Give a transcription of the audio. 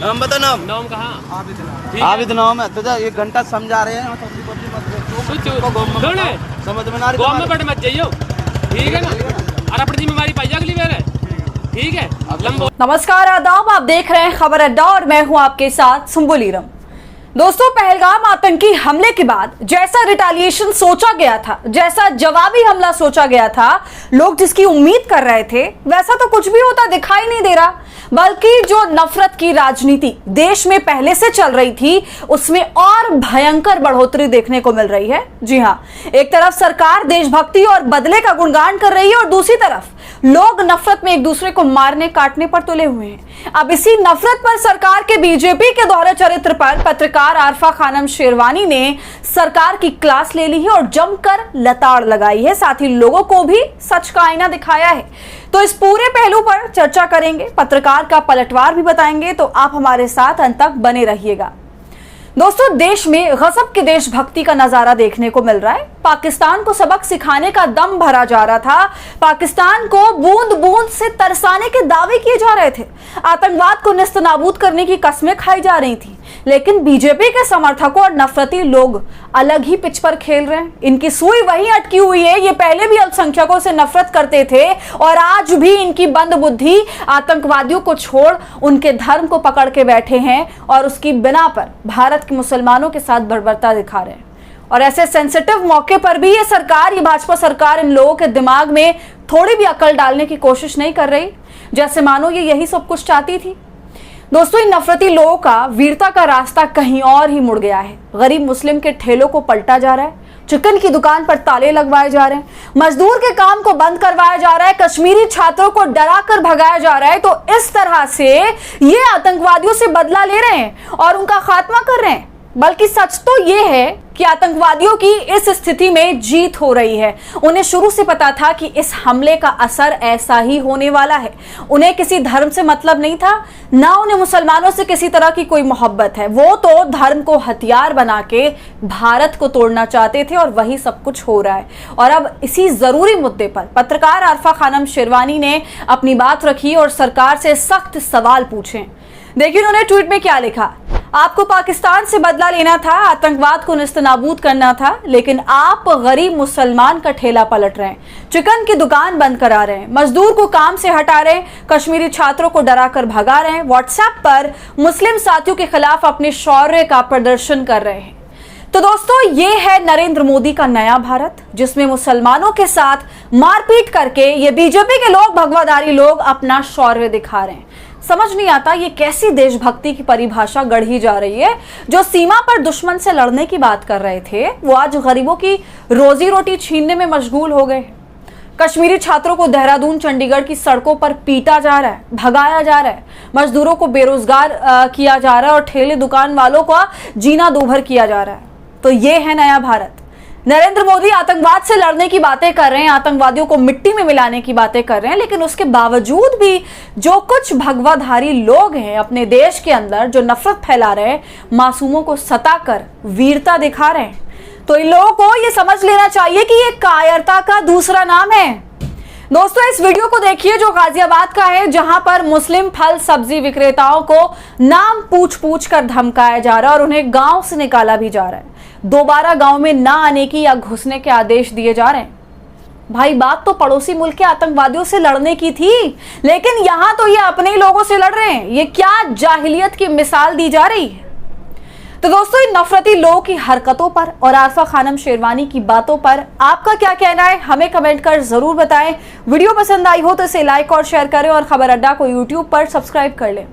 नाम बता। नाम कहाँ? आबिद नाम है। तो 1 घंटा समझा रहे हैं, समझ में ना गाँव में बट मत जाइयो, ठीक है ना? और अपनी जिम्मेवारी पाइए अगली बार, ठीक है? नमस्कार, आदाब, आप देख रहे हैं खबर अड्डा और मैं हूं आपके साथ सुम्बुलीरम। दोस्तों, पहलगाम आतंकी हमले के बाद जैसा रिटेलिएशन सोचा गया था, जैसा जवाबी हमला सोचा गया था, लोग जिसकी उम्मीद कर रहे थे, वैसा तो कुछ भी होता दिखाई नहीं दे रहा। बल्कि जो नफरत की राजनीति देश में पहले से चल रही थी, उसमें और भयंकर बढ़ोतरी देखने को मिल रही है। जी हां, एक तरफ सरकार देशभक्ति और बदले का गुणगान कर रही है और दूसरी तरफ लोग नफरत में एक दूसरे को मारने काटने पर तुले हुए हैं। अब इसी नफरत पर सरकार के बीजेपी के दोहरे चरित्र पर पत्रकार आरफा खानम शेरवानी ने सरकार की क्लास ले ली है और जमकर लताड़ लगाई है, साथ ही लोगों को भी सच का आईना दिखाया है। तो इस पूरे पहलू पर चर्चा करेंगे, पत्रकार का पलटवार भी बताएंगे, तो आप हमारे साथ अंत तक बने रहिएगा। दोस्तों, देश में गजब की देशभक्ति का नजारा देखने को मिल रहा है। पाकिस्तान को सबक सिखाने का दम भरा जा रहा था, पाकिस्तान को बूंद बूंद से तरसाने के दावे किए जा रहे थे, आतंकवाद को नेस्तनाबूद करने की कस्में खाई जा रही थी। लेकिन बीजेपी के समर्थकों और नफरती लोग अलग ही पिच पर खेल रहे हैं। इनकी सुई वहीं अटकी हुई है। ये पहले भी अल्पसंख्यकों से नफरत करते थे और आज भी इनकी बंद बुद्धि आतंकवादियों को छोड़ उनके धर्म को पकड़ के बैठे हैं और उसकी बिना पर भारत के मुसलमानों के साथ बर्बरता दिखा रहे हैं। और ऐसे सेंसिटिव मौके पर भी ये सरकार, ये भाजपा सरकार इन लोगों के दिमाग में थोड़ी भी अकल डालने की कोशिश नहीं कर रही, जैसे मानो ये यही सब कुछ चाहती थी। दोस्तों, इन नफरती लोगों का वीरता का रास्ता कहीं और ही मुड़ गया है। गरीब मुस्लिम के ठेलों को पलटा जा रहा है, चिकन की दुकान पर ताले लगवाए जा रहे हैं, मजदूर के काम को बंद करवाया जा रहा है, कश्मीरी छात्रों को डराकर भगाया जा रहा है। तो इस तरह से ये आतंकवादियों से बदला ले रहे हैं और उनका खात्मा कर रहे हैं। बल्कि सच तो ये है कि आतंकवादियों की इस स्थिति में जीत हो रही है। उन्हें शुरू से पता था कि इस हमले का असर ऐसा ही होने वाला है। उन्हें किसी धर्म से मतलब नहीं था, ना उन्हें मुसलमानों से किसी तरह की कोई मोहब्बत है। वो तो धर्म को हथियार बना के भारत को तोड़ना चाहते थे और वही सब कुछ हो रहा है। और अब इसी जरूरी मुद्दे पर पत्रकार आरफा खानम शेरवानी ने अपनी बात रखी और सरकार से सख्त सवाल पूछे। देखिए उन्होंने ट्वीट में क्या लिखा। आपको पाकिस्तान से बदला लेना था, आतंकवाद को नेस्तनाबूद करना था, लेकिन आप गरीब मुसलमान का ठेला पलट रहे हैं, चिकन की दुकान बंद करा रहे हैं, मजदूर को काम से हटा रहे हैं, कश्मीरी छात्रों को डराकर भगा रहे हैं, व्हाट्सएप पर मुस्लिम साथियों के खिलाफ अपने शौर्य का प्रदर्शन कर रहे हैं। तो दोस्तों, ये है नरेंद्र मोदी का नया भारत, जिसमें मुसलमानों के साथ मारपीट करके ये बीजेपी के लोग, भगवाधारी लोग अपना शौर्य दिखा रहे हैं। समझ नहीं आता ये कैसी देशभक्ति की परिभाषा गढ़ी जा रही है। जो सीमा पर दुश्मन से लड़ने की बात कर रहे थे, वो आज गरीबों की रोजी रोटी छीनने में मशगूल हो गए। कश्मीरी छात्रों को देहरादून, चंडीगढ़ की सड़कों पर पीटा जा रहा है, भगाया जा रहा है, मजदूरों को बेरोजगार किया जा रहा है और ठेले दुकान वालों का जीना दूभर किया जा रहा है। तो ये है नया भारत। नरेंद्र मोदी आतंकवाद से लड़ने की बातें कर रहे हैं, आतंकवादियों को मिट्टी में मिलाने की बातें कर रहे हैं, लेकिन उसके बावजूद भी जो कुछ भगवाधारी लोग हैं अपने देश के अंदर जो नफरत फैला रहे हैं, मासूमों को सताकर वीरता दिखा रहे हैं, तो इन लोगों को ये समझ लेना चाहिए कि ये कायरता का दूसरा नाम है। दोस्तों, इस वीडियो को देखिए जो गाजियाबाद का है, जहां पर मुस्लिम फल सब्जी विक्रेताओं को नाम पूछ पूछ कर धमकाया जा रहा है और उन्हें गांव से निकाला भी जा रहा है। दोबारा गांव में ना आने की या घुसने के आदेश दिए जा रहे हैं। भाई, बात तो पड़ोसी मुल्क के आतंकवादियों से लड़ने की थी, लेकिन यहां तो ये अपने ही लोगों से लड़ रहे हैं। ये क्या जाहिलियत की मिसाल दी जा रही है। तो दोस्तों, इन नफरती लोगों की हरकतों पर और आरफा खानम शेरवानी की बातों पर आपका क्या कहना है, हमें कमेंट कर जरूर बताएं। वीडियो पसंद आई हो तो इसे लाइक और शेयर करें और खबर अड्डा को यूट्यूब पर सब्सक्राइब कर लें।